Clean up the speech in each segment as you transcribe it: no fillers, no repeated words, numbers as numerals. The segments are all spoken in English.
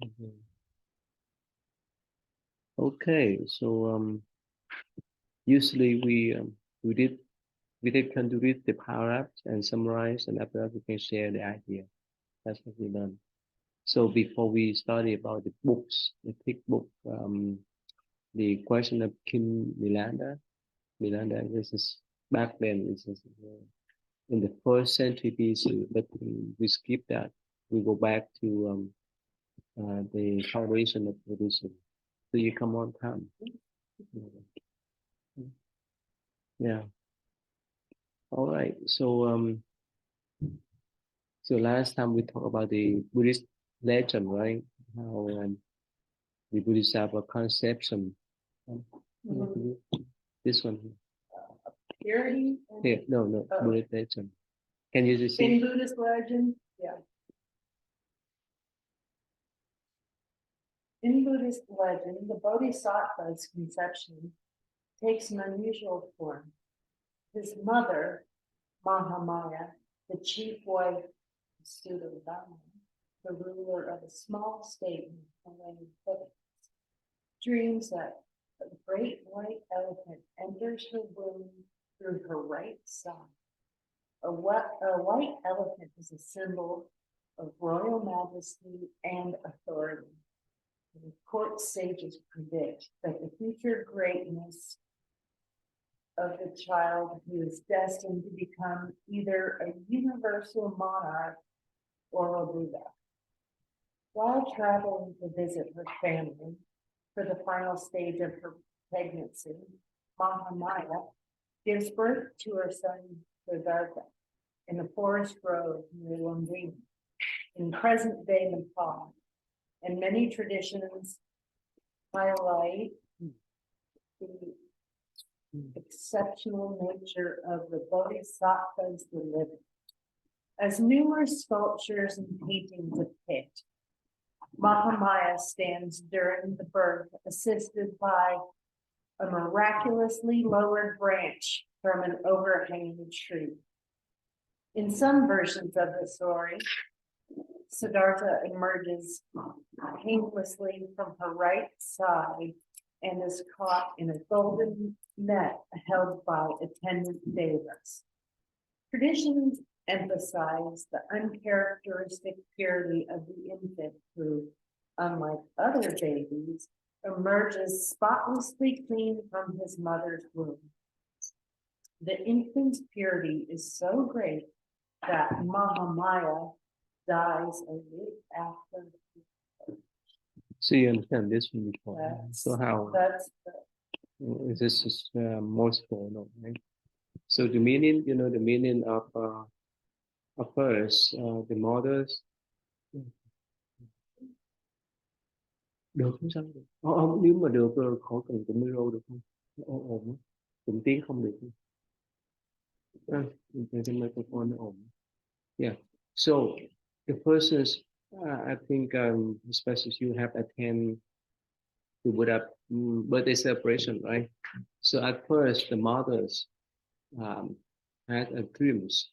Mhm. Okay, so usually we tend to read the paragraphs and summarize, and after that we can share the idea. That's what we learn. So before we study about the books, the thick book, the question of Kim Milanda, this is back then. This is in the first century BC, but we skip that. We go back to the foundation of Buddhism. So you come on time. Yeah. All right. So last time we talked about the Buddhist legend, right? How the Buddhists have a conception. This one Purity? here. No, Buddhist legend. Can you just see? In Buddhist legend, yeah. In Buddhist legend, the Bodhisattva's conception takes an unusual form. His mother, Mahamaya, the chief wife of Sudodana, the ruler of a small state in the Himalayan foothills, dreams that a great white elephant enters her womb through her right side. A white elephant is a symbol of royal majesty and authority. The court sages predict that the future greatness of the child who is destined to become either a universal monarch or a Buddha. While traveling to visit her family for the final stage of her pregnancy, Mahamaya gives birth to her son Siddhartha in the forest grove near Lumbini in present-day Nepal. And many traditions highlight the exceptional nature of the Bodhisattva's delivery. As numerous sculptures and paintings depict, Mahamaya stands during the birth, assisted by a miraculously lowered branch from an overhanging tree. In some versions of the story, Siddhartha emerges painlessly from her right side and is caught in a golden net held by attendant devas. Traditions emphasize the uncharacteristic purity of the infant who, unlike other babies, emerges spotlessly clean from his mother's womb. The infant's purity is so great that Mahamaya dies a week after. So you understand this one before. So how this is most known, right? So the meaning, the meaning of first the mothers. Được không sao được. Nếu mà được khỏi cần cái micro được không? Ổn. Cũng tiếng không được. The microphone ổn. Yeah. So the persons, I think, especially you have attend to Buddha birthday celebration, right? So at first, the mothers had a dreams.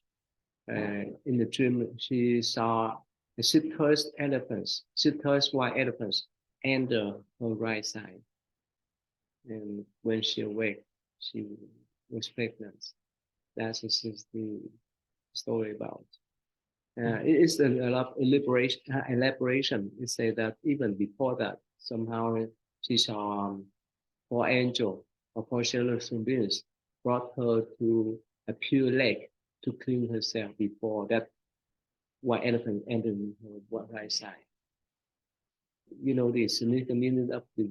In the dream, she saw the Siddhartha's elephants, Siddhartha's white elephants, enter her right side. And when she awake, she was pregnant. That's the story about. It is a lot of elaboration. It says that even before that, somehow she saw four angels or four celestial beings brought her to a pure lake to clean herself before that white elephant entered her right side. You know the significant meaning of the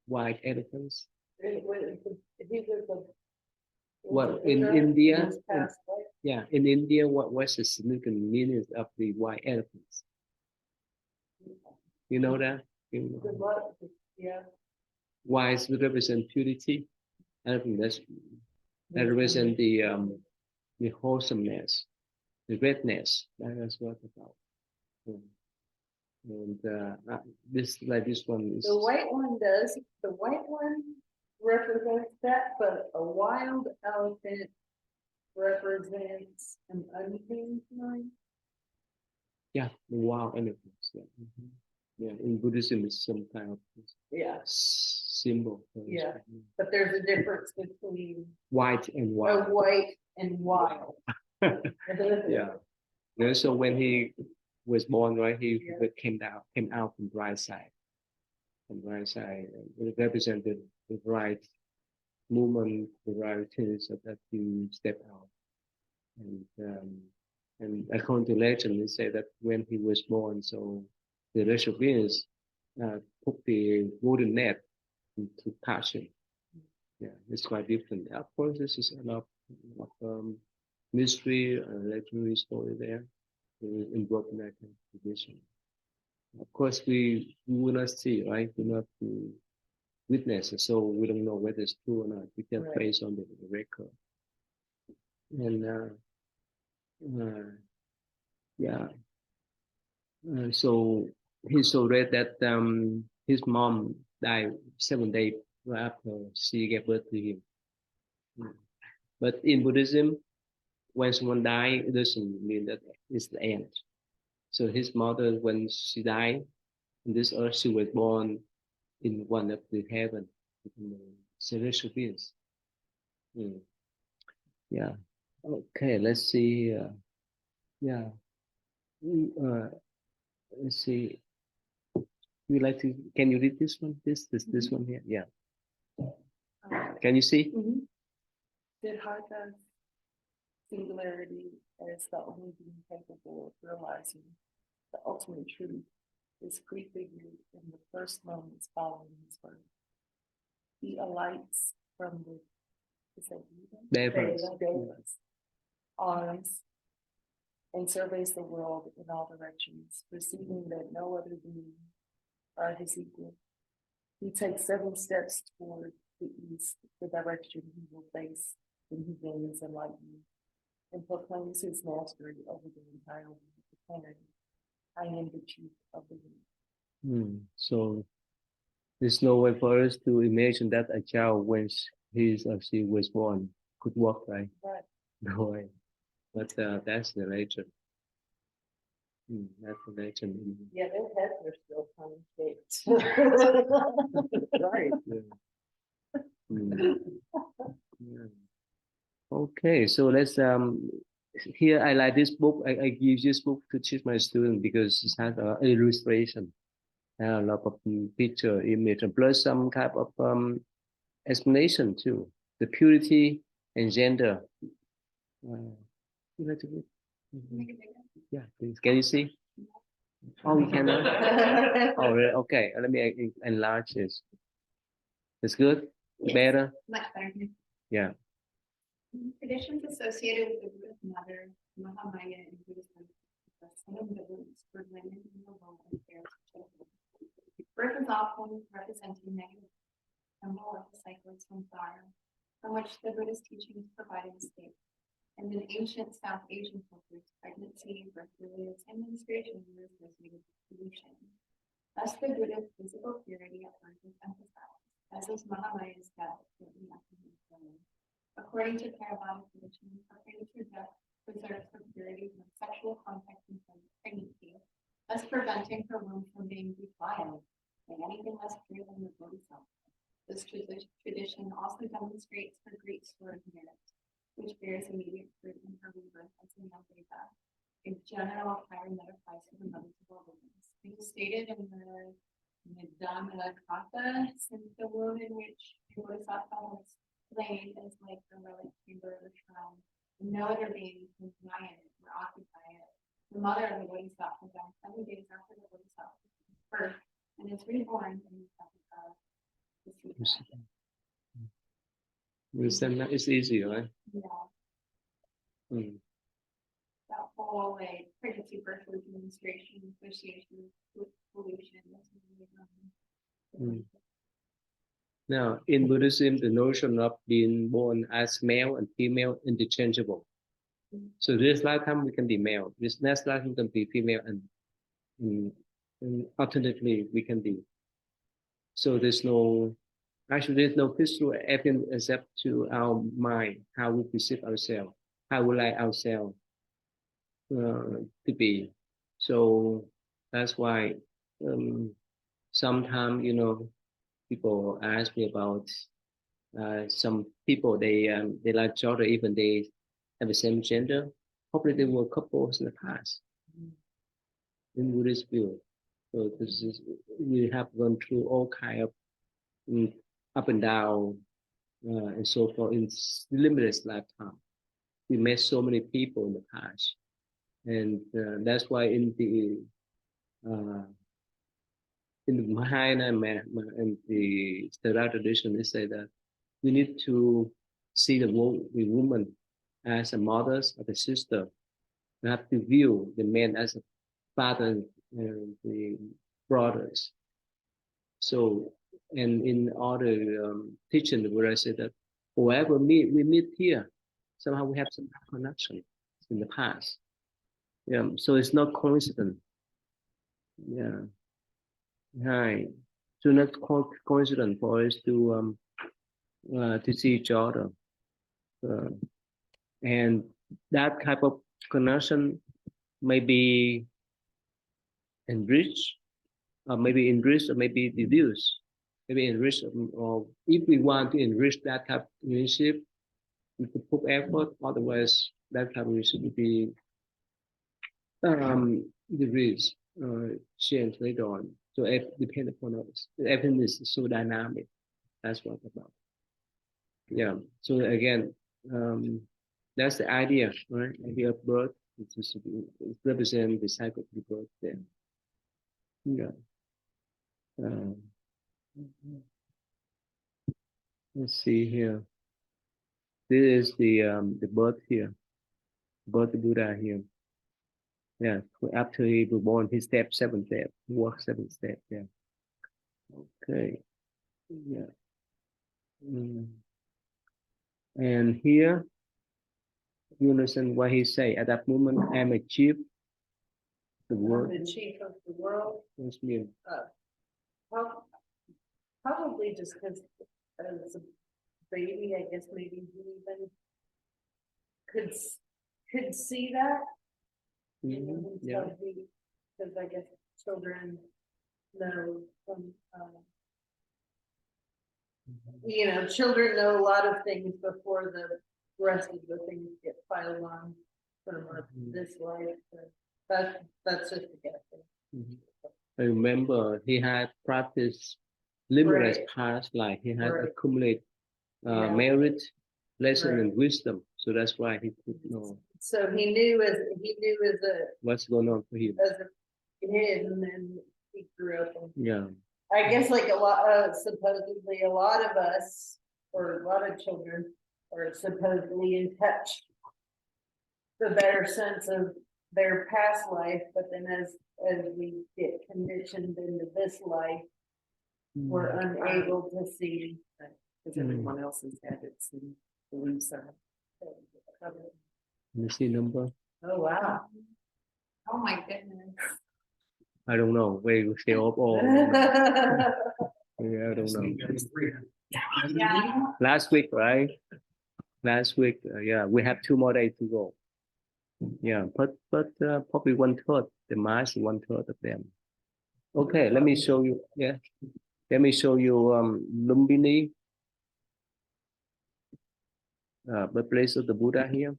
white elephants. What in India? In India, what was the significant meaning of the white elephants? You know that? Yeah. White represent purity. Elephant that represent the wholesomeness, the redness. That is what about. And this one is the white one does. The white one represents that, but a wild elephant represents an unclean mind. Yeah, the wild elephants. Yeah. Yeah, in Buddhism, it's some kind of Yeah, symbol. Yeah. but there's a difference between White and a wild. white and wild. Yeah. And so when he was born, right, he Yeah. came out from right side. From right side, it represented the right movement, the right things so that you step out. And according to legend, they say that when he was born, so the recipients put the wooden net to catch him. Yeah, it's quite different. Of course, this is a lot of mystery, legendary story there involved in that kind of tradition. Of course, we will not see, right? We not witness, so we don't know whether it's true or not. We can Right. base on the record. And yeah, so he so read that his mom died 7 days after she gave birth to him. But in Buddhism, when someone dies, it doesn't mean that it's the end. So his mother, when she died in this earth, she was born in one of the heaven, in the celestial beings. Yeah. Okay, let's see. Yeah. Uh, let's see. You like to? Can you read this one? This one here. Yeah. Can you see? Siddhartha's singularity as the only being capable of realizing the ultimate truth is prefigured in the first moments following his birth. He alights from the Devas arms and surveys the world in all directions, perceiving that no other being are his equal. He takes 7 steps toward the east, the direction he will face when he gains enlightenment, and proclaims his mastery over the entire planet. I am the chief of the world. So there's no way for us to imagine that a child, when he or she was born, could walk, right? Right. No way. But that's the legend. That's the legend. Yeah, their heads are still kind of shaped. Right. Yeah. Yeah. Okay, so let's here I like this book. I use this book to teach my students because it has an illustration and a lot of picture, image, and plus some type of explanation too. The purity and gender. You like to read? Yeah, please. Can you see? Oh, you cannot. Oh, really? Okay. Let me enlarge this. It's good. Yes. Better. Much better. Yeah. Traditions associated with the Buddha's mother, Mahamaya, in Buddhism, some of the roots for women in the world and bears children. Birth is often representing negative symbol of the cycles from fire, from which the Buddhist teachings provided escape. And in ancient South Asian cultures, pregnancy, birth periods, and menstruation were associated with pollution. Thus, the Buddha's physical purity at birth is emphasized, as is Mahamaya's death shortly after his birth. According to Theravada tradition, a premature death preserves her purity from sexual contact in pregnancy, thus preventing her womb from being defiled by anything less pure than the Bodhisattva. This tradition also demonstrates her great store of merit, which bears immediate fruit in her rebirth as a Navadeva, a general pattern that applies to the mothers of all women. It is stated in the Nidana Katha, since the womb in which the Bodhisattva was laid is like the relic chamber of a shrine, and no other being can deny it or occupy it. The mother of the Bodhisattva died 7 days after the Bodhisattva's birth, and is reborn in the It's easy, right? Yeah. That whole like pregnancy, birth, demonstration, association with pollution. Now, in Buddhism, the notion of being born as male and female interchangeable. So this lifetime we can be male, this next lifetime we can be female, and alternatively we can be. So there's no physical evidence except to our mind, how we perceive ourselves, how we like ourselves to be. So that's why sometimes, people ask me about some people they like each other, even they have the same gender. Probably they were couples in the past in Buddhist view. So this is we have gone through all kind of mm, up and down and so forth in limitless lifetime. We met so many people in the past, and that's why uh, in the Mahayana and the Theravada tradition, they say that we need to see the woman as a mother, as a sister. We have to view the man as a father and the brothers. So, and in other teaching, where I say that whoever we meet here, somehow we have some connection in the past. Yeah, so it's not coincidence. Yeah, right. So not coincidence for us to see each other, uh, and that type of connection may be enriched, or maybe enriched, or maybe reduced. Maybe enriched, or if we want to enrich that type of relationship, we could put effort. Otherwise, that type of relationship would be decreased, change later on. So it depends upon us. Everything is so dynamic. That's what about. Yeah. So again, that's the idea, right? Idea of birth. It represents the cycle of the birth there. Yeah. Let's see here. This is the birth here, birth of Buddha here. Yeah. After he was born, he stepped 7 steps, walked 7 steps. Yeah. Okay. Yeah. And here, you understand what he say. At that moment, I'm a chief of the world. The chief of the world. What's mean? Well, probably just because as a baby, I guess maybe he even could see that. Yeah. Because I guess children know from, children know a lot of things before the rest of the things get piled on from this life. That's just a guess. I remember he had practiced limitless Right. past life. He had Right. accumulated Yeah. merit, lesson, Right. and wisdom. So that's why he could know So he knew as what's going on for him. a kid, and then he grew up. Yeah. I guess like supposedly a lot of us, or a lot of children, are supposedly in touch, the better sense of their past life, but then as we get conditioned into this life, we're unable to see because everyone else has had it and believes that. Let me see number. Oh wow. Oh, my goodness. I don't know where you stay up or yeah, I don't know. Yeah. Last week, right? Last week, yeah, we have 2 more days to go. Yeah, but probably 1/3. The mass is 1/3 of them. Okay, let me show you. Yeah, let me show you Lumbini, the place of the Buddha here.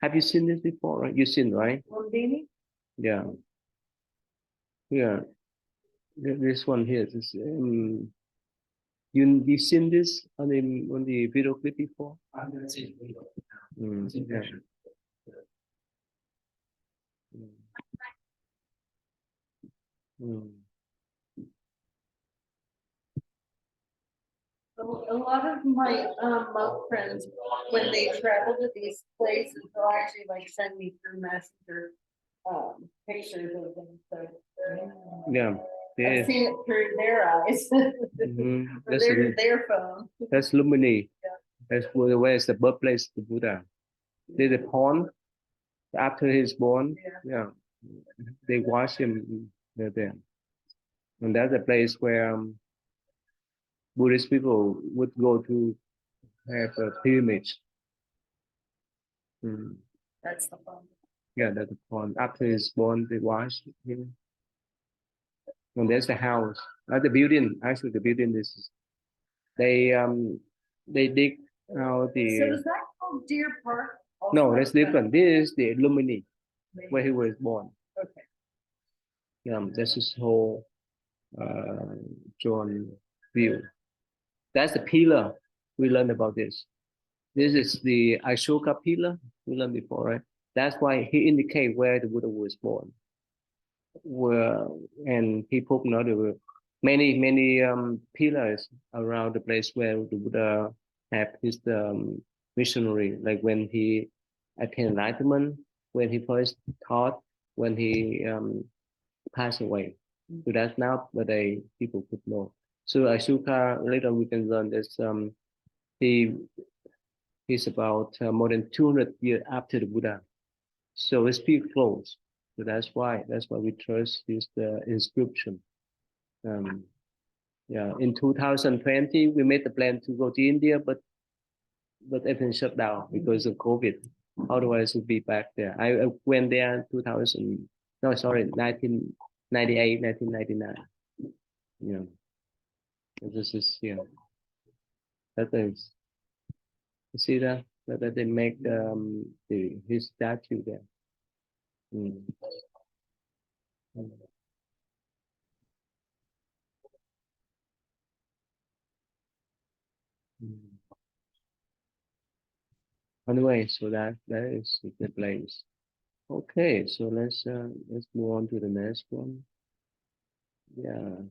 Have you seen this before? Right? You've seen, right? Lumbini? Yeah, yeah. This one here. This, you seen this on the video clip before? I'm gonna see the video. Yeah. Mm. A lot of my monk friends, when they travel to these places, they'll actually like send me through Messenger pictures of them. So Yeah, I've yeah. seen it through their eyes, or That's their phone. that's Lumini. Yeah. That's where is the birthplace of the Buddha. There's a pond after he's born. Yeah, they wash him there, and that's a place where Buddhist people would go to have a pilgrimage. That's the phone. Yeah, that's the pond. After he's born, they wash him. And there's the house. The building, actually the building is they dig out So the is that called Deer Park? no, Also? that's different. This is the alumni where he was born. Okay. Yeah, this is whole John view. That's the pillar. We learned about this. This is the Ashoka pillar we learned before, right? That's why he indicates where the Buddha was born. Where and he put another many pillars around the place where the Buddha had his missionary, like when he attained enlightenment, when he first taught, when he passed away. So that's now the day people could know. So Ashoka later we can learn this. He he's about more than 200 years after the Buddha. So it's pretty close. So that's why we trust this inscription. Yeah, in 2020 we made the plan to go to India, but everything shut down because of COVID. Otherwise, we'd be back there. I went there in 2000. No, sorry, 1998, 1999. Yeah, this is that is. You see that they make his statue there. Mm. Mm. Anyway, so that is the place. Okay, so let's move on to the next one. Yeah.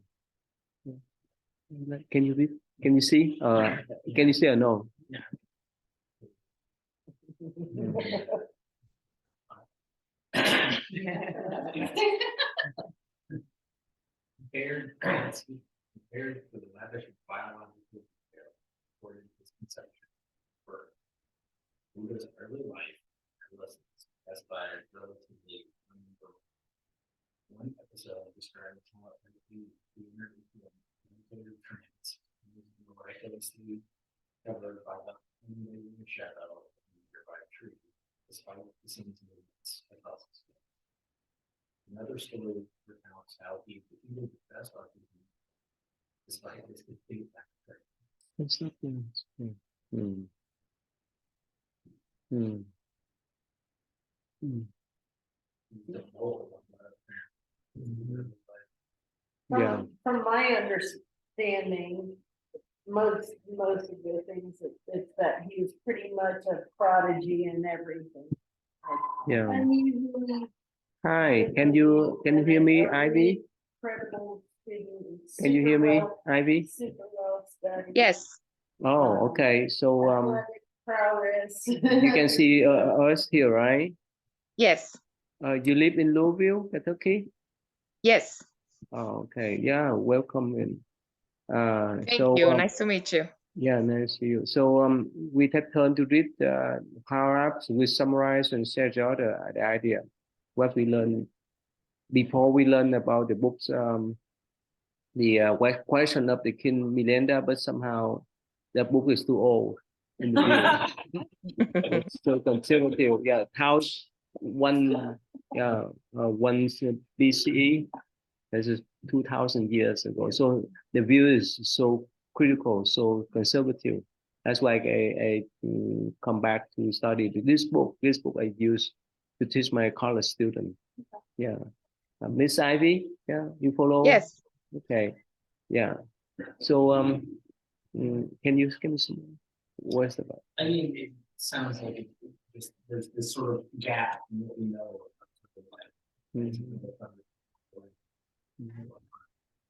Can you read? Can you see? Can you see or no? Compared to the lavish biological care according to his conception for Buddha's early life and lessons as by relatively unknown. One episode describes how he entered into a meditative trance miraculously covered by the unmoving shadow of a nearby tree, despite the scene's movements across the sky. Another story recounts how he defeated the best argument despite his complete lack of faith. It's not there. Hmm. Hmm. Hmm. The role of Yeah. From my understanding, most of the things, it's that he was pretty much a prodigy in everything. Yeah. Unusually Hi, can you hear me, Ivy? incredible student. Can you hear me, Ivy? Super well studied. Yes, Oh, okay. So Athletic prowess. you can see us here, right? yes, You live in Louisville, Kentucky? yes. Oh, okay. Yeah, welcome in. Thank you. Nice to meet you. Yeah, nice to you. So we take turn to read the paragraphs. We summarize and share the idea, what we learned before we learn about the books. The question of the King Milenda, but somehow the book is too old in the beginning. It's so conservative. Yeah, house one, once BCE. This is 2,000 years ago. So the view is so critical, so conservative. That's why I come back to study this book. This book I use to teach my college student. Yeah, Miss Ivy. Yeah, you follow. Yes. Okay. Yeah. So can you see what's about? I mean, it sounds like there's this sort of gap in what we know.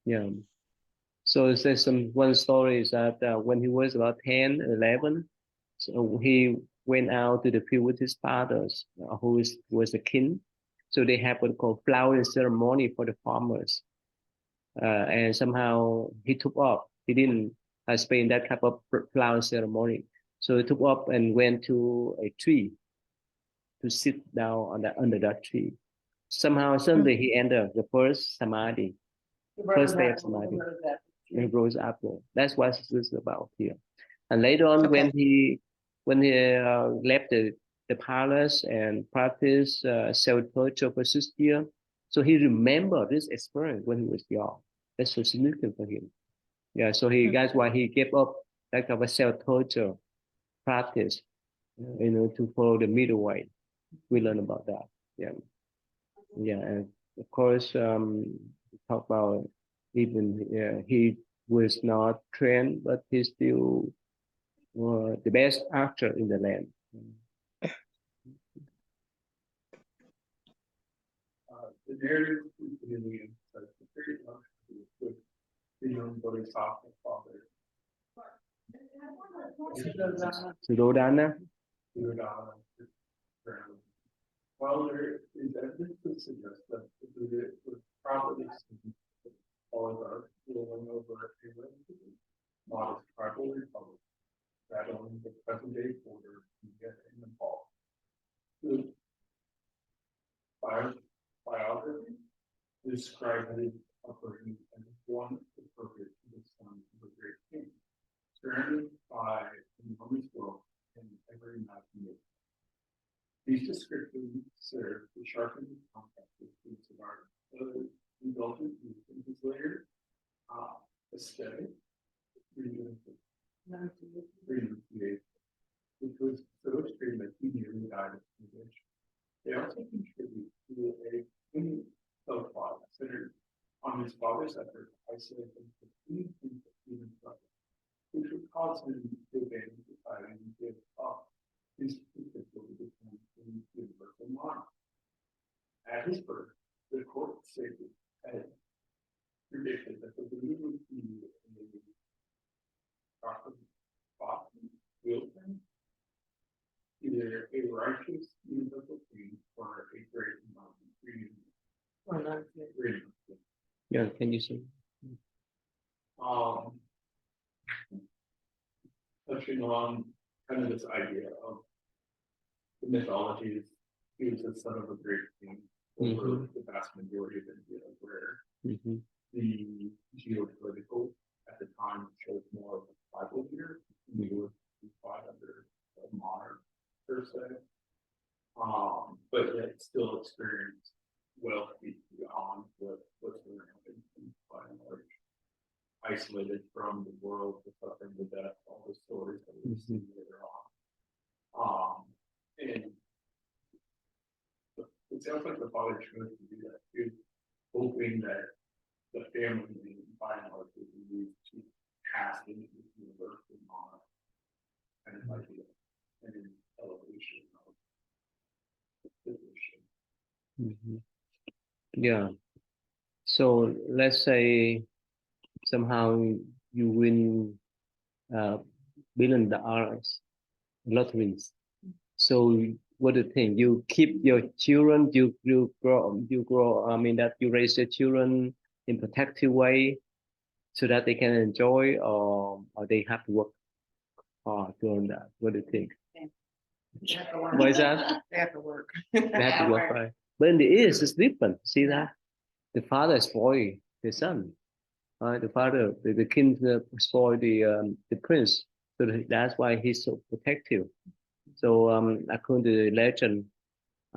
Yeah. So there's one story is that when he was about 10, 11, so he went out to the field with his fathers, who was a king. So they have what called flowering ceremony for the farmers. And somehow he took off. He didn't spend that type of flower ceremony. So he took up and went to a tree to sit down under that tree. Somehow suddenly he entered the first samadhi, first day of samadhi. He rose apple. That's what this is about here. And later on, Okay. when he left the palace and practiced self-torture for 6 years, so he remembered this experience when he was young. That's so significant for him. Yeah, so that's why he gave up that kind of self-torture practice, to follow the middle way. We learn about that. Yeah, yeah, and of course, talk about even he was not trained, but he's still the best actor in the land. The narrative continually emphasizes the very much with the young Bodhisattva father. Suddhodana. While there is evidence to suggest that the Buddha was probably oligarch ruling over a relatively modest tribal republic straddling the present-day border in Nepal. The biography described his upbringing as one appropriate to the son of a great king, surrounded by enormous wealth and every imagination. These descriptions serve to sharpen the context of the indulgent use in his later aesthetic renunciation, which was so extreme that he nearly died of starvation. They also contribute to a twin subplot centered on his father's effort to isolate him from anything but human suffering, which would cause him to abandon society and give up his potential to become a universal monarch. At his birth, the court sages had predicted that the Buddha would be a proper wielding either a righteous universal king or a great freedom. Yeah, can you see? Touching on kind of this idea of the mythologies, he was the son of a great king over the vast majority of India, where the geopolitical at the time showed more of a tribal leader. He would be fought under a monarch per se, but yet still experienced wealth beyond what's around him, by and large. Isolated from the world, the suffering, the death, all the stories that we see later on. And it sounds like the father chose to do that too, hoping that the family name, by and large, would be used to cast into this universe and honor kind of idea and an elevation of the position. Yeah. So let's say somehow you win $1 billion lotteries. So what do you think? You keep your children, you grow. I mean that you raise your children in protective way, so that they can enjoy, or they have to work hard doing that. What do you think? Why is that? They have to work. They have to work, right? But in the East, it's different. See that the father spoil the son. The father, the king spoil the prince. So that's why he's so protective. So according to the legend,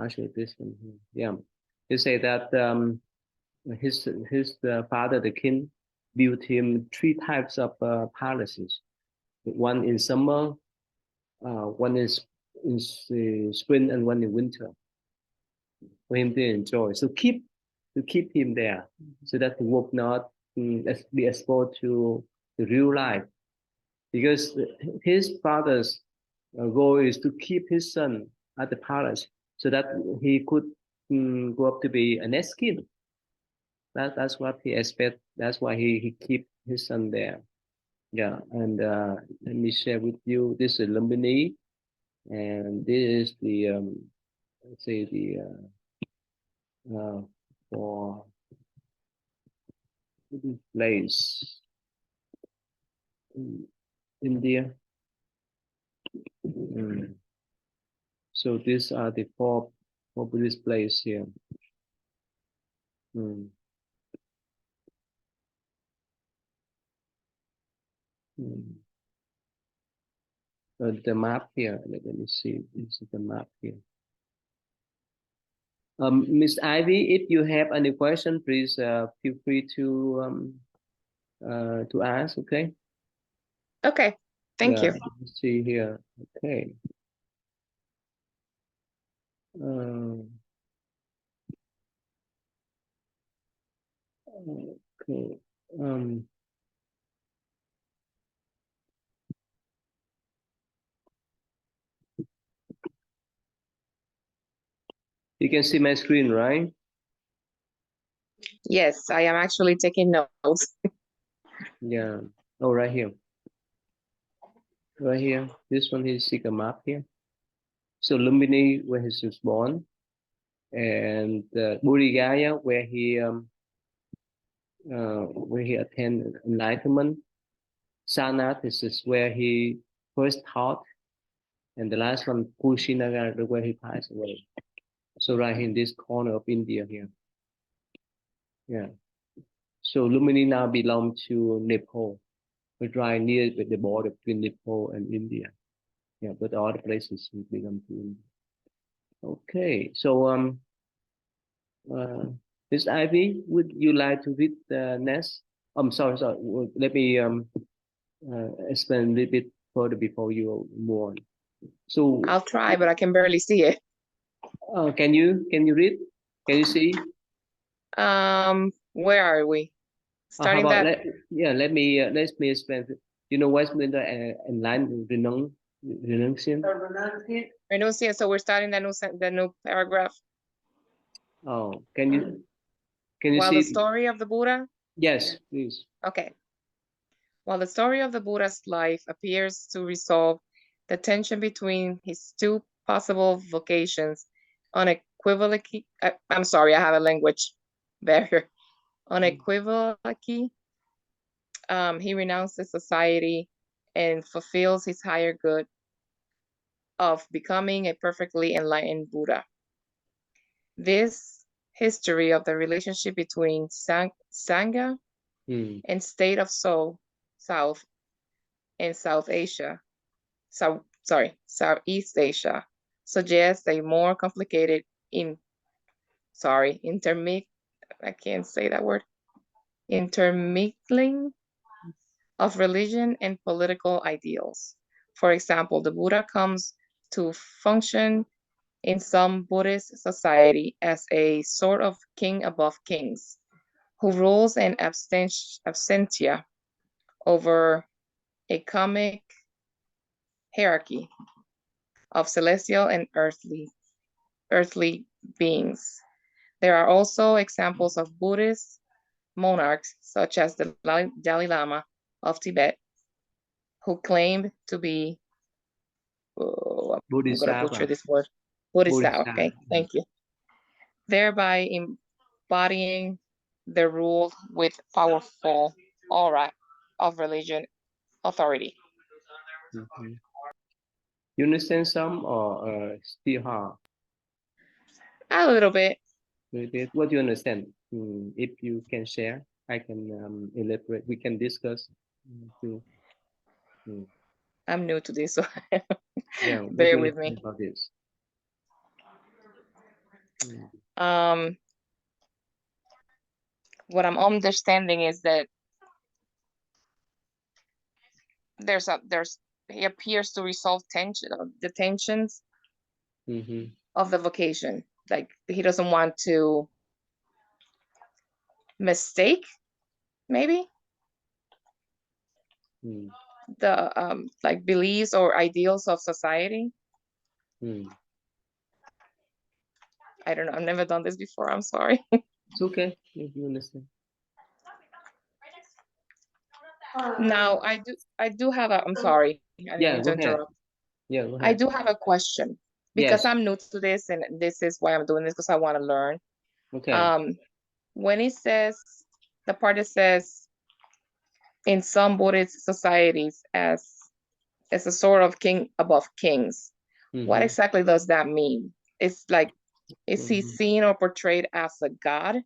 actually this one here, yeah, they say that his father, the king, built him 3 types of palaces. One in summer, one is in spring, and one in winter, for him to enjoy. So to keep him there, so that he would not be exposed to the real life, because his father's goal is to keep his son at the palace, so that he could grow up to be a next king. That's what he expect. That's why he keep his son there. Yeah, and let me share with you. This is Lumbini, and this is the let's say the for place in India. So these are the four Buddhist places here. The map here. Let me see. This is the map here. Miss Ivy, if you have any question, please feel free to to ask. Okay. Okay, thank you. Let's see here. Okay. Okay. You can see my screen, right? Yes, I am actually taking notes. Yeah. Oh, right here. Right here. This one is see the map here. So Lumbini, where he was born, and Bodhigaya, where he attended enlightenment. Sanat, this is where he first taught, and the last one, Kushinagar, where he passed away. So right in this corner of India here. Yeah. So Lumini now belong to Nepal. It's right near with the border between Nepal and India. Yeah, but all the places will belong to India. Okay, so Miss Ivy, would you like to read the next? I'm sorry. Let me explain a little bit further before you move on. So I'll try, but I can barely see it. can you read? Can you see? Where are we? How Starting about that. let me explain. You know what's the enlightened renunciation? Renunciate. So we're starting the new paragraph. Oh, can you While see? the story of the Buddha. Yes, please. Okay. While the story of the Buddha's life appears to resolve the tension between his two possible vocations, unequivocally, I'm sorry, I have a language barrier. Unequivocally, he renounces society and fulfills his higher good of becoming a perfectly enlightened Buddha. This history of the relationship between Sangha and state of Seoul, South and Southeast Asia, suggests a more complicated intermingling of religion and political ideals. For example, the Buddha comes to function in some Buddhist society as a sort of king above kings, who rules in absentia over a karmic hierarchy of celestial and earthly beings. There are also examples of Buddhist monarchs, such as the Dalai Lama of Tibet, who claimed to be, I'm going to butcher this word, Bodhisattva, okay, thank you. Thereby embodying the rule with powerful aura of religion authority. You understand some or still hard? A little bit. What do you understand? If you can share, I can elaborate. We can discuss. I'm new to this, so yeah, bear with me. About this? What I'm understanding is that he appears to resolve the tensions of the vocation. Like he doesn't want to mistake, maybe the like beliefs or ideals of society. I don't know. I've never done this before. I'm sorry. It's okay if you understand. Now I do have a. I'm sorry. I didn't mean to interrupt. Yeah, go ahead. I do have a question because I'm new to this, and this is why I'm doing this because I want to learn. Okay. When it says the part that says in some Buddhist societies as a sort of king above kings, what exactly does that mean? It's like, is he seen or portrayed as a god?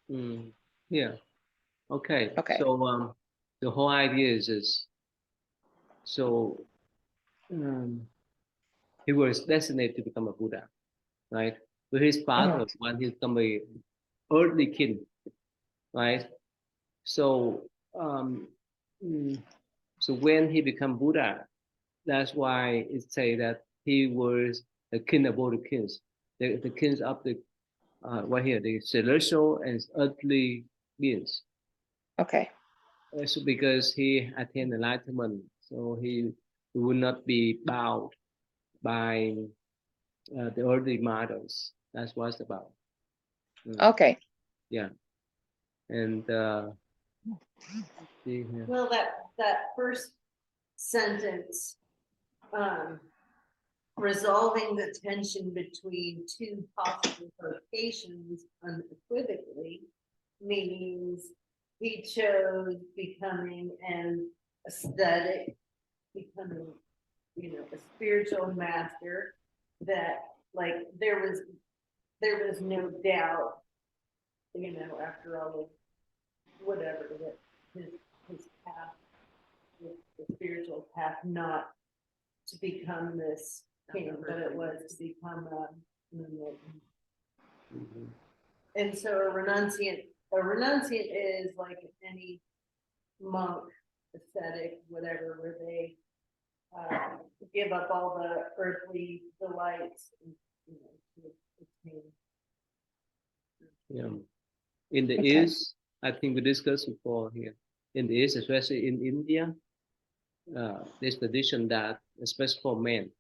Yeah. Okay. So the whole idea is so he was destined to become a Buddha, right? But his father wanted to become a earthly king, right? So um, mm, so when he become Buddha, that's why it say that he was the king of all the kings, the kings of the right here, the celestial and earthly beings. Okay. So because he attained enlightenment, so he will not be bound by the earthly matters. That's what it's about. Okay. Yeah, and see here. Well, that first sentence, um, resolving the tension between two possible vocations unequivocally means he chose becoming an aesthetic, becoming, a spiritual master, that like there was no doubt, after all of whatever that his path, the spiritual path, not to become this king, but it was to become an enlightened. Mhm. And so a renunciant is like any monk, ascetic, whatever, where they give up all the earthly delights and, to obtain. Yeah. In the Okay. East, I think we discussed before here. In the East, especially in India, there's tradition that, especially for men,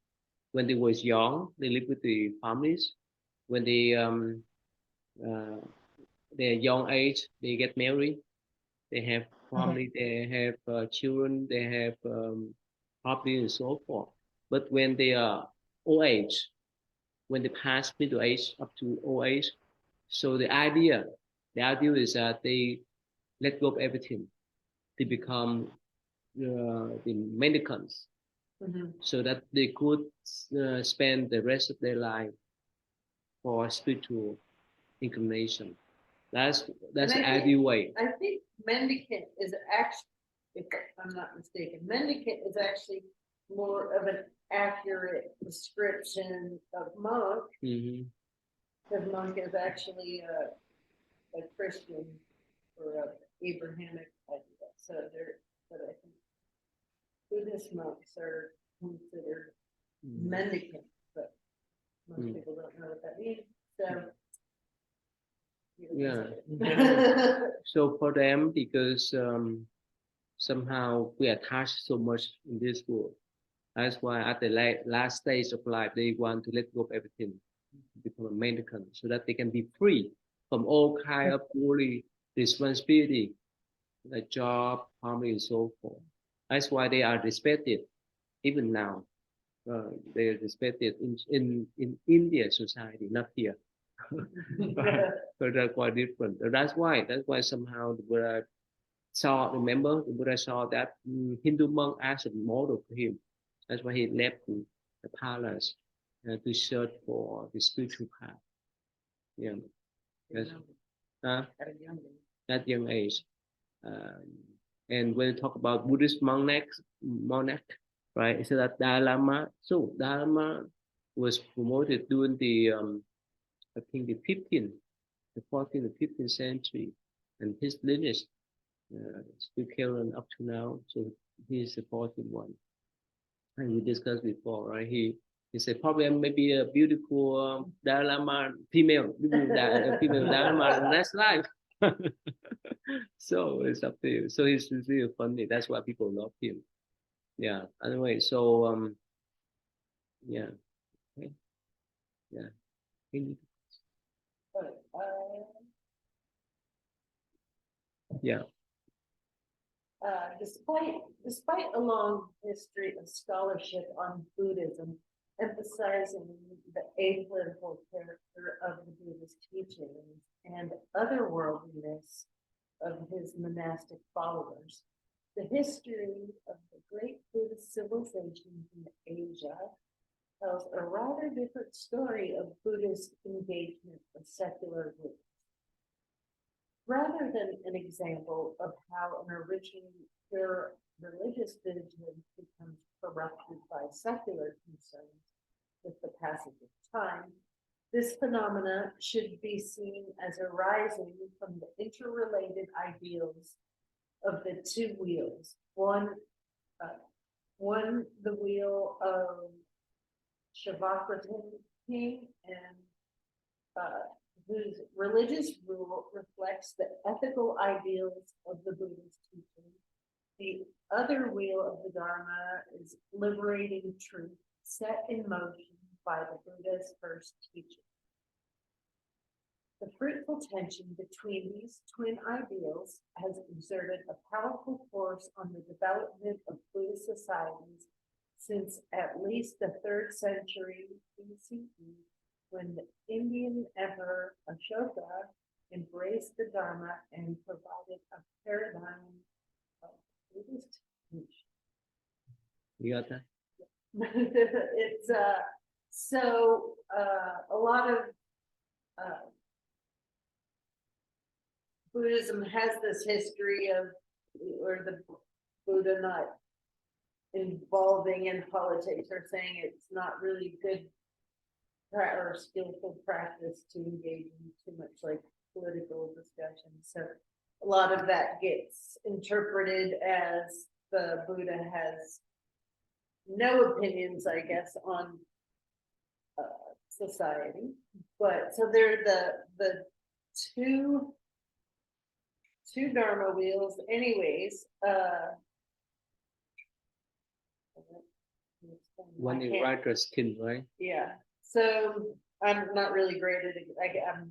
when they was young, they live with the families. When uh, their young age, they get married. They have family. They have children. They have property and so forth. But when they are old age, when they pass middle age up to old age, so the idea is that they let go of everything. They become the mendicants, Mm-hmm. so that they could spend the rest of their life for spiritual inclination. That's the ideal way. I think mendicant is actually, if I'm not mistaken, mendicant is actually more of an accurate description of monk, Mm-hmm. because monk is actually a Christian or a Abrahamic idea. So but I think Buddhist monks are considered mendicant, but most people don't know what that means. So Yeah. So for them, because somehow we attach so much in this world, that's why at the last stage of life, they want to let go of everything, become a mendicant, so that they can be free from all kind of worldly responsibility, like job, family, and so forth. That's why they are respected even now. They are respected in India society, not here. But they're quite different. That's why somehow the Buddha saw. Remember, the Buddha saw that Hindu monk as a model for him. That's why he left the palace to search for the spiritual path. Yeah, that's, at that young age. Um, and when we talk about Buddhist monk, right? So that Dalai Lama. So Dalai Lama was promoted during the I think the 14th and 15th century, and his lineage still carry on up to now. So he's the 14th one, and we discussed before, right? He said probably maybe a beautiful Dalai Lama female Dalai Lama in the next life. So it's up to you. So he's really funny. That's why people love him. Yeah. Anyway, so yeah, okay. Yeah. But, Yeah. despite a long history of scholarship on Buddhism, emphasizing the apolitical character of the Buddhist teachings and otherworldliness of his monastic followers, the history of the great Buddhist civilizations in Asia tells a rather different story of Buddhist engagement with secular groups. Rather than an example of how an originally pure religious vision becomes corrupted by secular concerns with the passage of time, this phenomena should be seen as arising from the interrelated ideals of the two wheels. One, the wheel of Shavasana King, and whose religious rule reflects the ethical ideals of the Buddhist teaching. The other wheel of the Dharma is liberating truth set in motion by the Buddha's first teaching. The fruitful tension between these twin ideals has exerted a powerful force on the development of Buddhist societies since at least the 3rd century BCE, when the Indian Emperor Ashoka embraced the Dharma and provided a paradigm of Buddhist teaching. You got that? It's so a lot of Buddhism has this history of, or the Buddha not involving in politics, or saying it's not really good or skillful practice to engage in too much like political discussion. So a lot of that gets interpreted as the Buddha has no opinions, I guess, on society. But so they're the two Dharma wheels, anyways. One is right skin, right? Yeah. So I'm not really great at it. I'm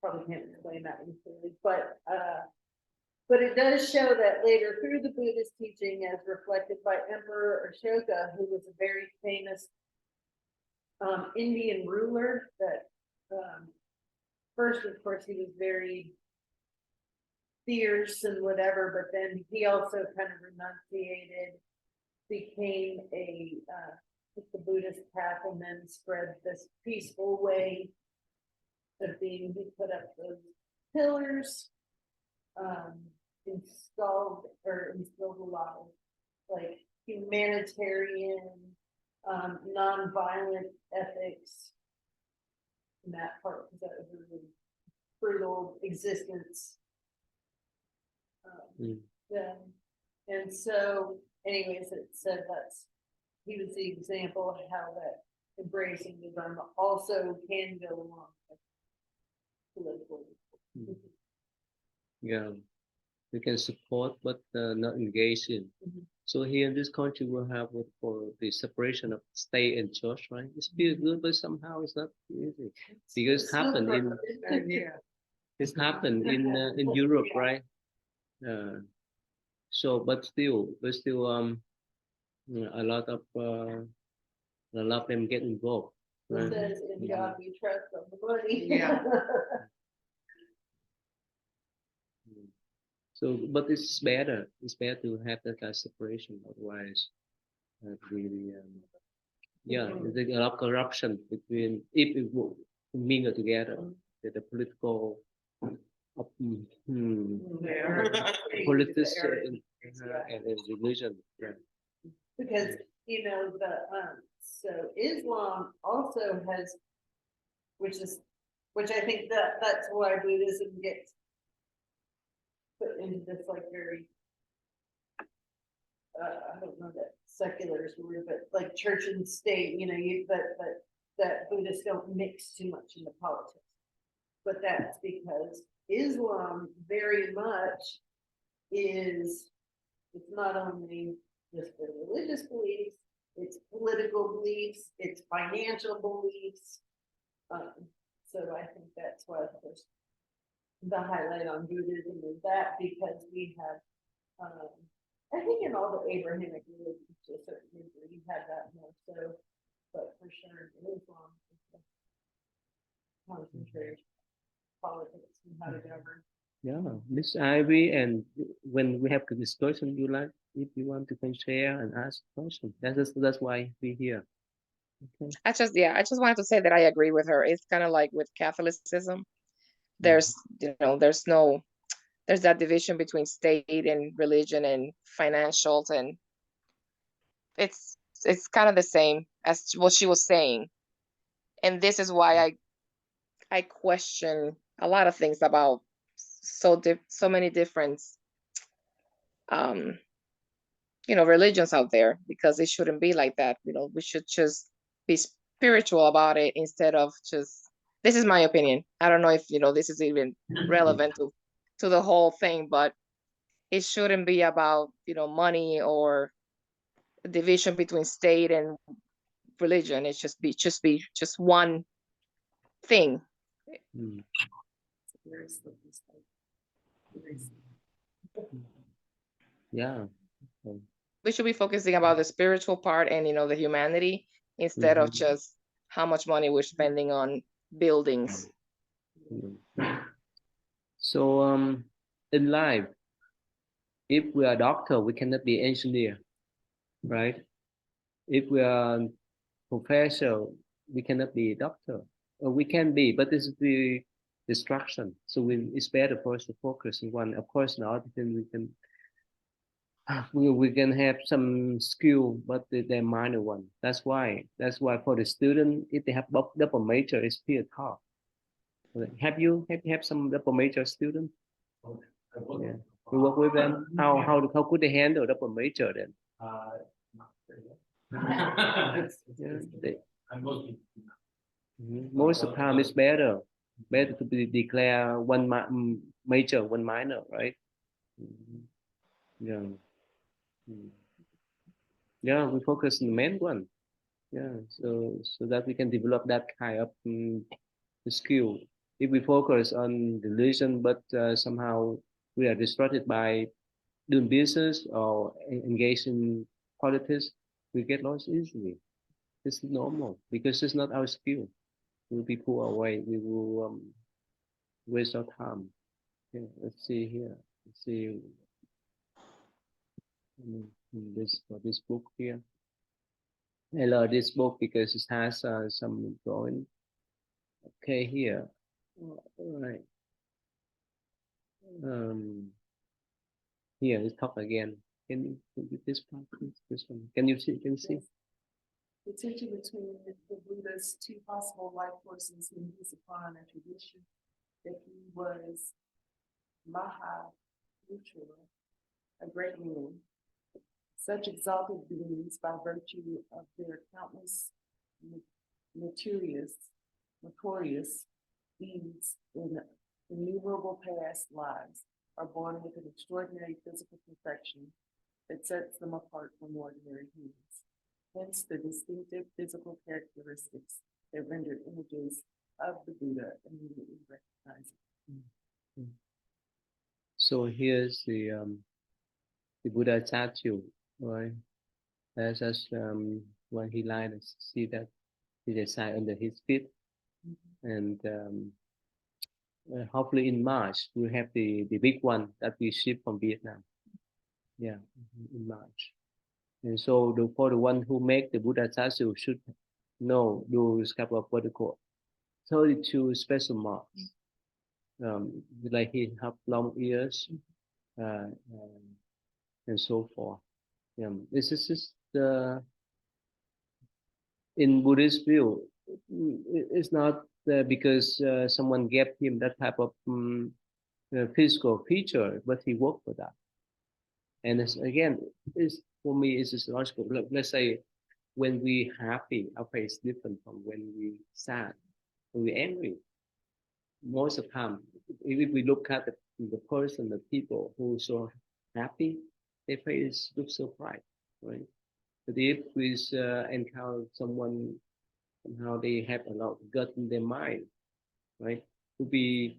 probably can't explain that one clearly, but it does show that later through the Buddhist teaching, as reflected by Emperor Ashoka, who was a very famous Indian ruler. That first, of course, he was very fierce and whatever, but then he also kind of renunciated, became took the Buddhist path, and then spread this peaceful way of being. He put up those pillars, instilled a lot of like humanitarian, non-violent ethics in that part, because that was a really brutal existence. Yeah. And so, anyways, it said he was the example of how that embracing the Dharma also can go along with political. Yeah, we can support but not engage in. So here in this country, we'll have what for the separation of state and church, right? It's pretty good, but somehow it's not easy because it's happened in Europe, right? So, but still, a lot of them get involved. It Right? says, in God we trust on the money. Yeah. So, but it's better. It's better to have that kind of separation. Otherwise, really, there's a lot of corruption between if it will mingle together, the political, politics and religion. Yeah. Because so Islam also has, which I think that's why Buddhism gets put into this like very I don't know that secular is the word, but like church and state, that Buddhists don't mix too much into politics. But that's because Islam very much it's not only just their religious beliefs, it's political beliefs, it's financial beliefs. So I think that's why, of course, the highlight on Buddhism is that, because we have, I think in all the Abrahamic religions to a certain degree, you have that more so, but for sure in Islam, it's concentrated politics and how to govern. Yeah, Miss Ivy, and when we have the discussion, if you want to can share and ask questions. That's why we're here. Okay. I just wanted to say that I agree with her. It's kind of like with Catholicism. There's there's that division between state and religion and financials, and it's kind of the same as what she was saying. And this is why I question a lot of things about so many different religions out there, because it shouldn't be like that. We should just be spiritual about it instead of just, this is my opinion. I don't know if, this is even relevant to the whole thing, but it shouldn't be about, money or division between state and religion. It just one thing. Mm. Very slippery slope. Very slippery. Yeah. We should be focusing about the spiritual part and, the humanity, instead of just how much money we're spending on buildings. So in life, if we are a doctor, we cannot be engineer, right? If we are professor, we cannot be a doctor. We can be, but this is the distraction. So it's better for us to focus on one. Of course, not then we can have some skill, but they're minor one. That's why for the student, if they have double major, it's still tough. Have you some double major student? Yeah. You work with them. How could they handle double major then? Not very well. I'm most of the time it's better to be declare one major, one minor, right? Yeah. Yeah, we focus on the main one. Yeah, so that we can develop that kind of skill. If we focus on religion, but somehow we are distracted by doing business or engage in politics, we get lost easily. It's normal because it's not our skill. We will be pulled away. We will waste our time. Yeah, let's see here. Let's see this book here. I love this book because it has some drawing. Okay, here. All right. Here let's talk again. Can you this part, please? This one. Can you see? Can you see? The tension between the Buddha's two possible life forces in his upon a tradition that he was Maha Mutual, a great man. Such exalted beings, by virtue of their countless notorious deeds in innumerable past lives, are born with an extraordinary physical perfection that sets them apart from ordinary humans. Hence the distinctive physical characteristics that rendered images of the Buddha immediately recognizable. So here's the Buddha statue, right? That's just when he lied, see that he decided under his feet, and hopefully in March we'll have the big one that we ship from Vietnam. Yeah, in March. And so for the one who make the Buddha statue should know those couple of what they call 32 special marks. Like he have long ears, and so forth. This is just in Buddhist view. It's not because someone gave him that type of physical feature, but he worked for that. And again, it's for me, it's just logical. Let's say when we happy, our face is different from when we sad, when we angry. Most of the time, if we look at the person, the people who are so happy, their face looks so bright, right? But if we encounter someone, somehow they have a lot of gut in their mind, right? We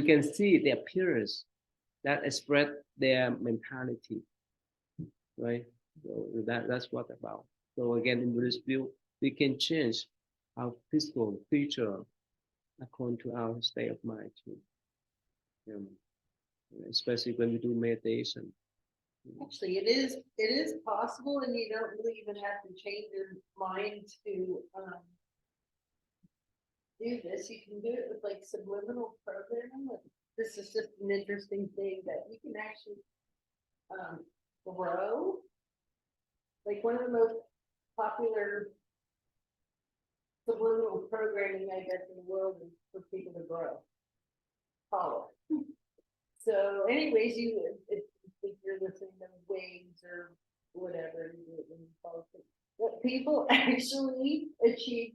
can see the appearance that express their mentality, right? So that's what about. So again, in Buddhist view, we can change our physical feature according to our state of mind too. Especially when we do meditation. Actually, it is possible, and you don't really even have to change your mind to do this. You can do it with like subliminal programming. This is just an interesting thing that you can actually grow. Like one of the most popular subliminal programming, I guess, in the world is for people to grow taller. So anyways, if people actually achieve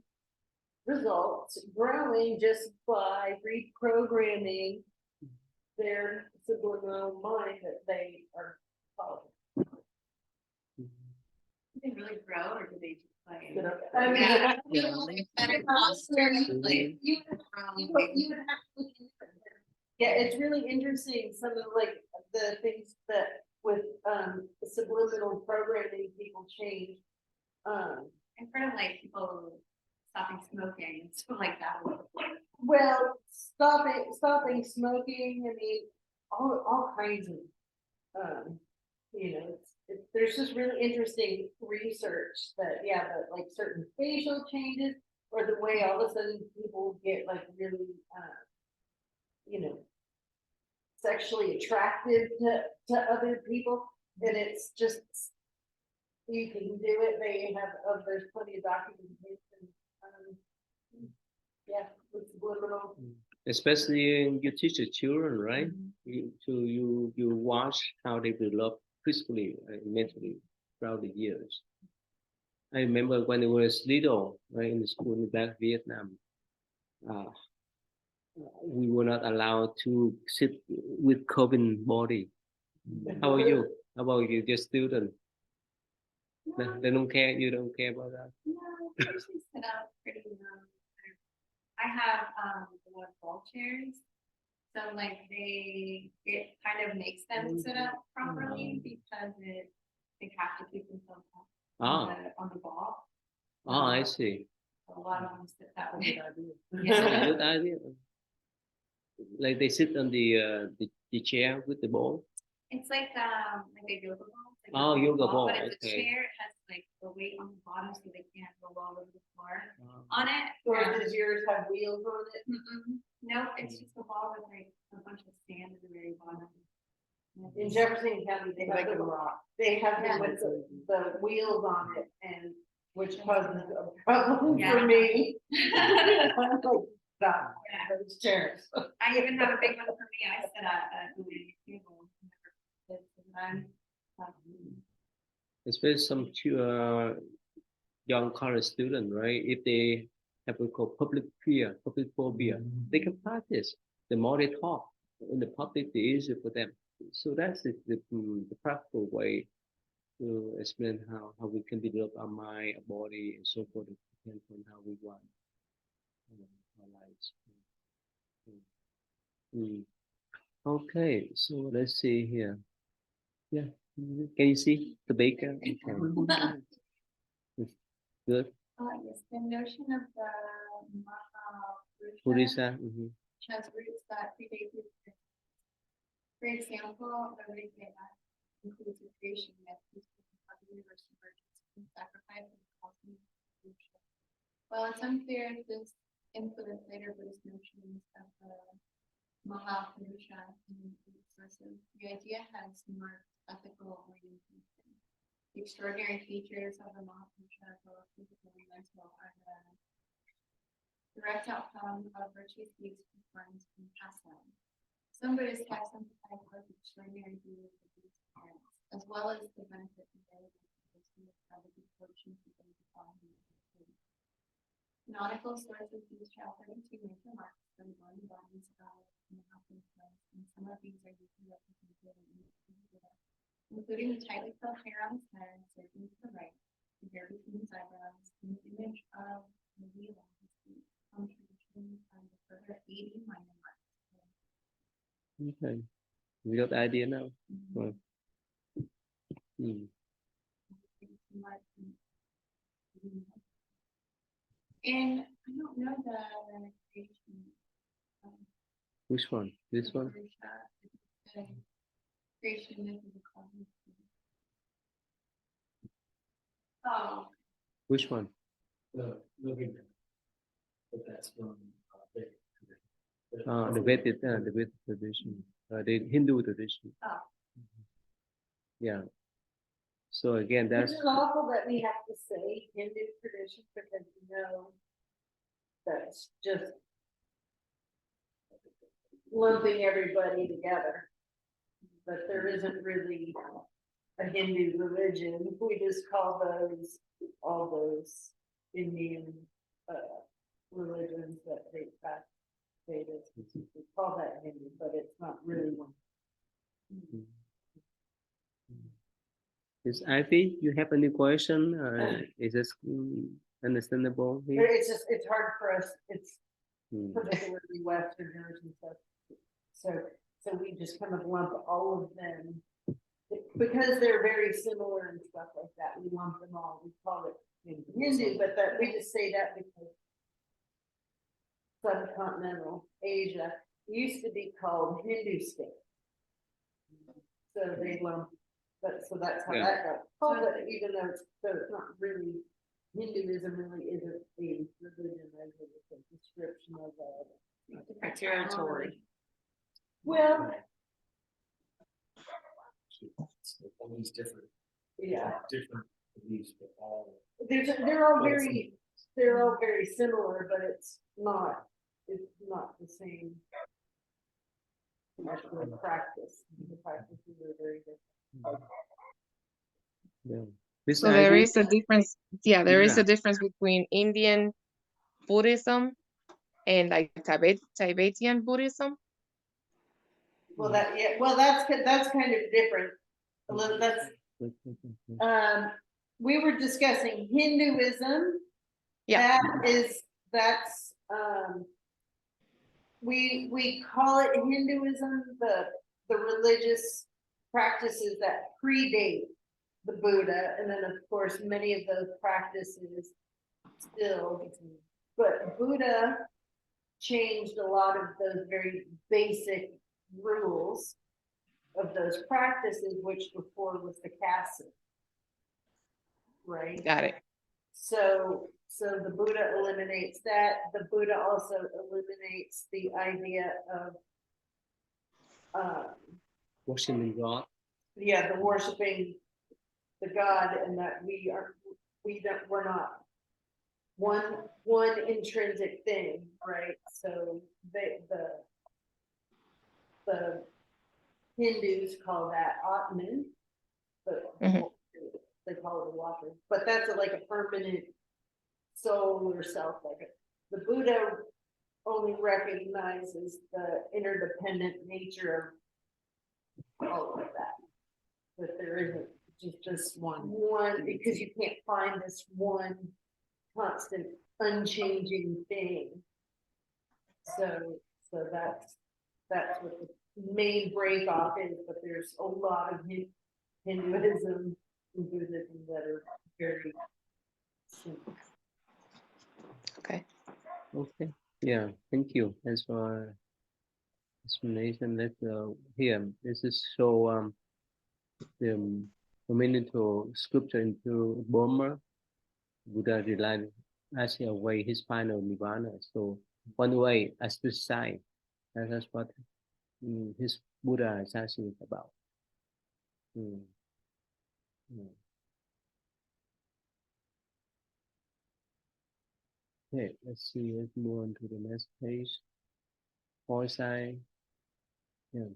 results growing just by reprogramming their subliminal mind that they are following. Do they really grow or do they just like? I mean, Yeah. Yeah. Like better posture, like, you would have to look into it. Yeah, it's really interesting, some of like the things that with the subliminal programming people change. I've heard of like people stopping smoking and stuff like that. Well, stopping smoking, I mean, all kinds of, you know, there's just really interesting research that, yeah, that like certain facial changes or the way all of a sudden people get like really, you know, sexually attractive to other people. And it's just, you can do it. They have, there's plenty of documentation. Yeah, with subliminal. Especially you teach the children, right? You watch how they develop physically and mentally throughout the years. I remember when I was little, right, in the school in back Vietnam, uh, we were not allowed to sit with curving body. How are you? How about you, just student? They don't care. You don't care about that. No, I usually sit up pretty. I have the one ball chairs, so like it kind of makes them sit up properly because they have to keep themselves up Ah, on the ball. I see. A lot of them sit that way. Yeah, good idea. Like they sit on the chair with the ball. It's like a yoga ball. Like Oh, yoga ball, but it's okay. a chair. It has like the weight on the bottom, so they can't roll all over the floor Ah. on it. Or does yours have wheels on it? Nope, it's just a ball with like a bunch of sand at the very bottom. In Jefferson County, they have they have them with the wheels on it, and which causes a problem Yeah. for me. I'm like, stop, those chairs. I even have a big one for me. I sit at the table. Especially some young college student, right? If they have what we call public fear, public phobia, they can practice. The more they talk in the public, the easier for them. So that's the practical way to explain how we can develop our mind, our body, and so forth. It depends on how we want our lives. Mm. Okay, so let's see here. Yeah, can you see the baker? Okay. Good. Yes, the notion of the Purisa. has roots that predate history. For example, the Rigveda includes the creation myth of the universe emergence from sacrifice and cosmic evolution. While it's unclear if this influenced later Buddhist notions of the Mahapurusha and sources, the idea has marked ethical orientation. The extraordinary features of the Mahapurusha, both physical and mental, are the direct outcome of virtuous deeds performed in past lives. Some Buddhist texts emphasize both the extraordinary beauty of these parents, as well as the benefit available to those who have the good fortune to be upon him. Canonical sources detail 32 major marks for the born bodies of the Mahapurusha, and some of these are usually represented in the Buddha, including the tightly curled hair on his head, surging to the right, the hair between his eyebrows, and the image of the wheel on his feet, contribution of the further 80 minor marks. Okay, we got the idea now. Right. And I don't know the creation. Which one? This one? The creation myth of the cosmos. Oh, Which one? The moving. But that's from The Vedic tradition, the Hindu tradition. Oh. Yeah. So again, that's It's awful that we have to say Hindu tradition because that's just lumping everybody together. But there isn't really a Hindu religion. We just call those, all those Indian, religions that date back. We call that Hindu, but it's not really one. Is Ivy, you have any question? Is this understandable here? It's just, it's hard for us, it's Mm. particularly Westerners and stuff. So we just kind of lump all of them, because they're very similar and stuff like that, we lump them all, we call it Hindu, but that, we just say that because subcontinental Asia used to be called Hindustan. So they lump, but, so that's how Yeah. that got called, but even though it's, so it's not really, Hinduism really isn't a religion, as it's a description of a Territory. Well, All these different beliefs, but all. they're all very similar, but it's not the same. Actual practice, the practices are very different. Yeah. Miss So there Ivy? is a difference. Yeah, there is Yeah. a difference between Indian Buddhism and like Tibetan Buddhism. Well, that's kind of different. A little, that's, we were discussing Hinduism. Yeah. That's, we call it Hinduism, the religious practices that predate the Buddha, and then of course, many of those practices still, but Buddha changed a lot of those very basic rules of those practices, which before was the caste system. Right? Got it. So the Buddha eliminates that. The Buddha also eliminates the idea of Worshiping God. the worshiping the God, and that we're not one intrinsic thing, right? So the Hindus call that Atman, but Mhm. they call it water. But that's like a permanent soul or self. The Buddha only recognizes the interdependent nature of all of that. That there isn't just one, because you can't find this one constant, unchanging thing. So that's what the main break off is, but there's a lot of Hinduism and Buddhism that are very simple. Okay. Okay. Yeah. Thank you. Thanks for explanation. Let's here. This is so the fundamental scripture into Burma. Buddha realized as he away his final nirvana. So one way as the sign. That's what his Buddha is asking about. Mm. Mm. Okay, let's see. Let's move on to the next page. Foresight. Yeah.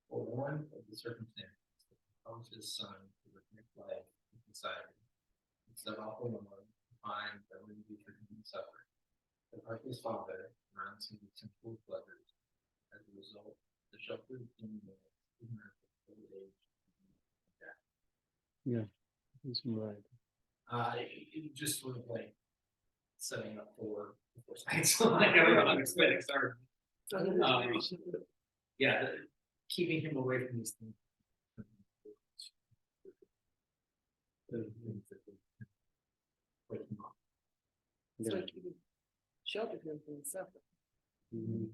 For one of the circumstances that compels his son to reflect life inside him, instead of awful moment, find that when he for him suffering, the heartless father runs him with simple pleasures. As a result, the shepherd in the ignorant of old age and death. Yeah, that's right. It just sort of like setting up for science. Like, I don't know how to explain it. Sorry. Yeah, keeping him away from these things. Wake him up. It's Yeah. like you sheltered him from suffering. Mhm.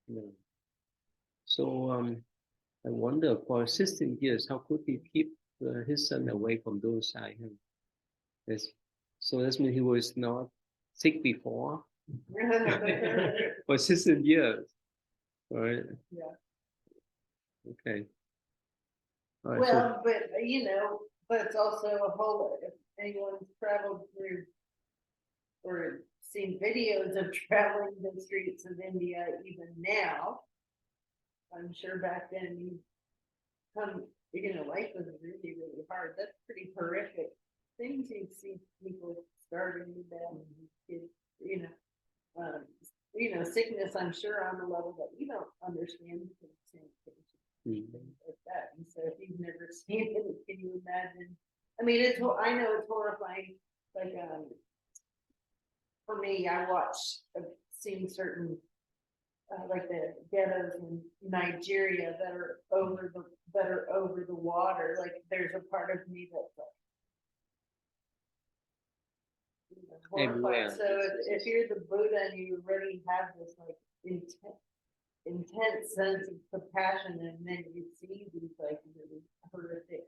Yeah. So I wonder for 16 years, how could he keep his son away from those side? Yes. So that means he was not sick before for 16 years, right? Yeah. Okay. All right, Well, but but it's also a whole, if anyone's traveled through or seen videos of traveling the streets of India even now. I'm sure back then life was really, really hard. That's pretty horrific things you'd see people starving to death, kids, sickness, I'm sure on a level that you don't understand because sanitation, things like that. And so if you've never seen it, can you imagine? I mean, I know it's horrifying. Like, for me, I've seen certain, like the ghettos in Nigeria that are over the water. Like, there's a part of me that's like, Everywhere. so if you're the Buddha and you already have this like intense sense of compassion, and then you see these like really horrific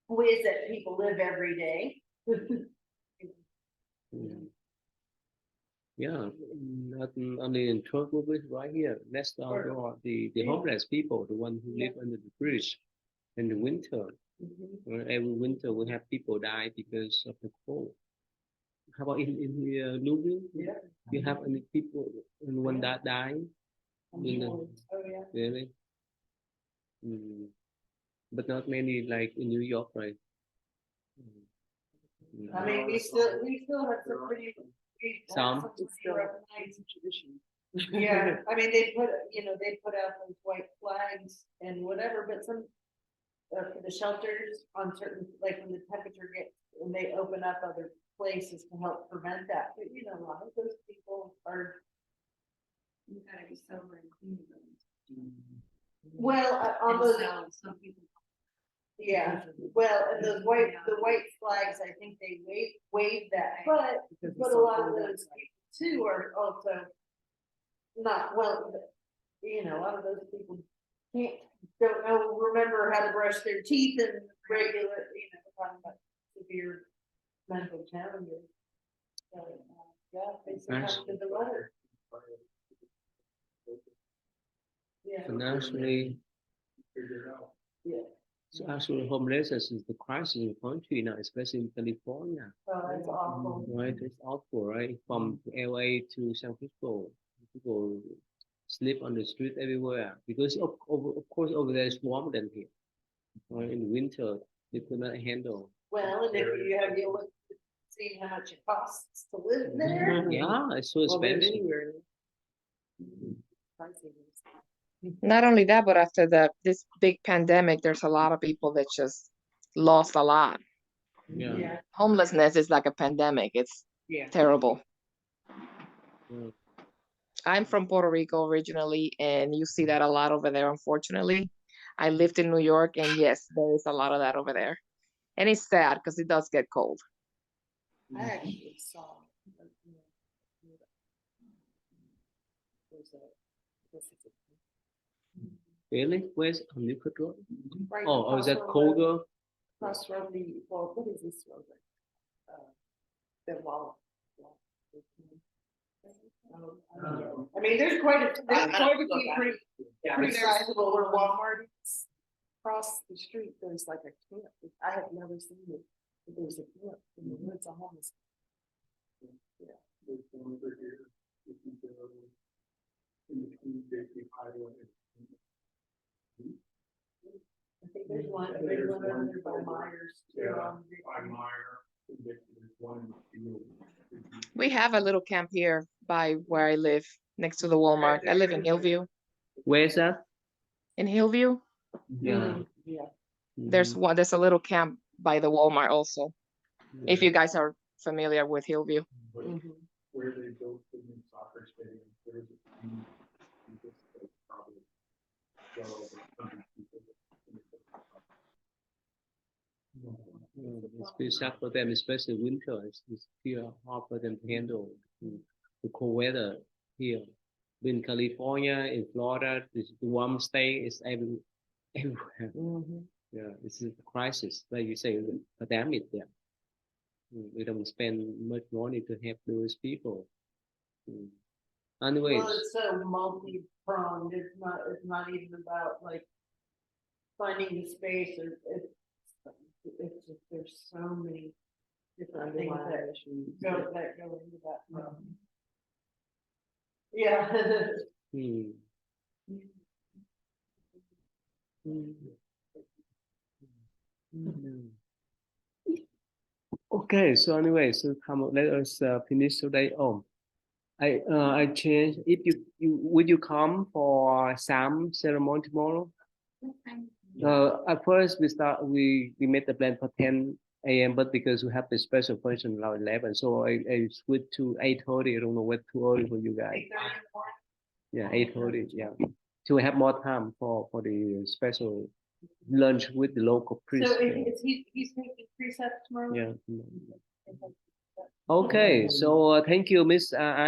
ways that people live every day. Yeah, not only in Turkey, but right here, next door, the homeless people, the one who live under the bridge in the winter. Every winter we have people die because of the cold. How about in Louisville? Yeah. You have any people, anyone that died? Oh yeah. Really? But not many like in New York, right? I mean, we still have some pretty. Some. Yeah, I mean, they put out those white flags and whatever, but some for the shelters on certain, like when the temperature gets, and they open up other places to help prevent that. But a lot of those people are. You gotta be sober and clean those. Well, on those, Some people. yeah, well, and the white flags, I think they wave that, but a lot of those people too are also not, well, a lot of those people don't remember how to brush their teeth and regular, talking about severe mental challenges. So, yeah, they succumb to the weather. Yeah. Financially, Yeah. so actually homelessness is the crisis in the country now, especially in California. Oh, that's awful. Right, it's awful, right? From LA to San Francisco, people sleep on the street everywhere because of course over there is warmer than here. Right? In winter, they could not handle. Well, and if you looked, see how much it costs to live there? Yeah, it's so expensive. Not only that, but after this big pandemic, there's a lot of people that just lost a lot. Yeah. Homelessness is like a pandemic. It's terrible. Yeah. I'm from Puerto Rico originally, and you see that a lot over there, unfortunately. I lived in New York, and yes, there is a lot of that over there. And it's sad because it does get cold. I actually saw. Really? Where's on Newport Road? Right Oh, is that across from colder? Across from what is this road? The wall. I mean, there's quite a few pretty sizable where Walmart is. Across the street, there's like a camp. I have never seen it. But there's a camp in the woods of homeless. Yeah. I think there's one over there by Myers. We have a little camp here by where I live, next to the Walmart. I live in Hillview. Where's that? In Hillview, Yeah. Yeah. there's a little camp by the Walmart also. If you guys are familiar with Hillview. Where they built the new soccer stadium, there's a few people that probably go over 100 people. It's pretty sad for them, especially winter. It's still hard for them to handle the cold weather here. In California, in Florida, the warm state is everywhere. Yeah, this is a crisis. Like you say, a pandemic there. We don't spend much money to help those people. Anyways, Well, it's so multi-pronged. It's not even about like finding the space, or it's just there's so many different things that go into that. Yeah. Hmm. Hmm. Hmm. Okay, so anyway, so come on, let us finish today. Oh, I change. If you would you come for some ceremony tomorrow? At first we made the plan for 10 a.m. but because we have the special function now 11, so I switched to 8:30. I don't know what too early for you guys. Yeah, 8:30. Yeah, to have more time for the special lunch with the local priest. So he's taking precept tomorrow? Yeah. Okay, so thank you, Miss.